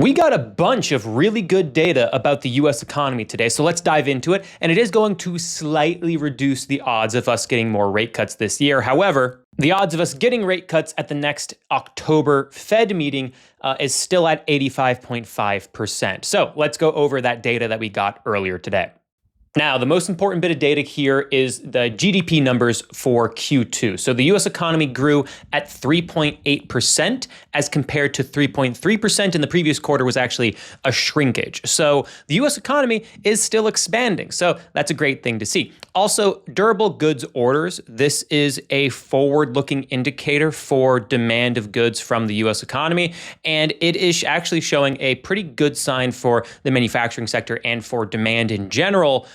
We got a bunch of really good data about the US economy today, so let's dive into it. And it is going to slightly reduce the odds of us getting more rate cuts this year. However, the odds of us getting rate cuts at the next October Fed meeting is still at 85.5%. So let's go over that data that we got earlier today. Now, the most important bit of data here is the GDP numbers for Q2. So the US economy grew at 3.8% as compared to 3.3% in the previous quarter was actually a shrinkage. So the US economy is still expanding. So that's a great thing to see. Also, durable goods orders. This is a forward-looking indicator for demand of goods from the US economy. And it is actually showing a pretty good sign for the manufacturing sector and for demand in general.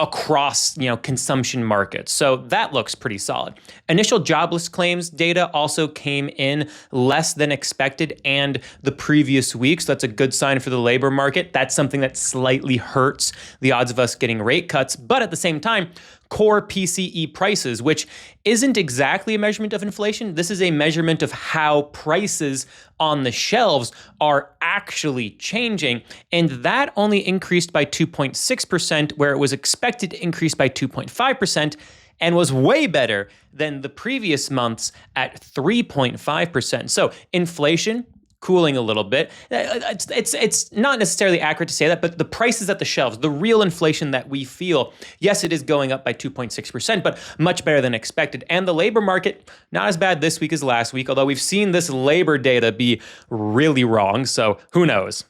Across consumption markets. So that looks pretty solid. Initial jobless claims data also came in less than expected and the previous week. So that's a good sign for the labor market. That's something that slightly hurts the odds of us getting rate cuts. But at the same time, core PCE prices, which isn't exactly a measurement of inflation. This is a measurement of how prices on the shelves are actually changing. And that only increased by 2.6%, where it was expected to increase by 2.5%, and was way better than the previous months at 3.5%. So inflation cooling a little bit. It's not necessarily accurate to say that, but the prices at the shelves, the real inflation that we feel, yes, it is going up by 2.6%, but much better than expected. And the labor market, not as bad this week as last week, although we've seen this labor data be really wrong, so who knows?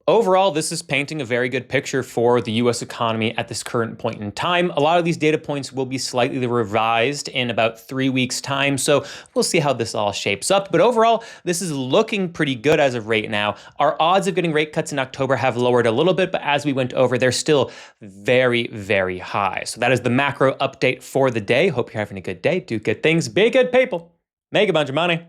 Overall, this is painting a very good picture for the US economy at this current point in time. A lot of these data points will be slightly revised in about 3 weeks' time, so we'll see how this all shapes up. But overall, this is looking pretty good as of right now. Our odds of getting rate cuts in October have lowered a little bit, but as we went over, they're still very, very high. So that is the macro update for the day. Hope you're having a good day. Do good things. Be good people. Make a bunch of money.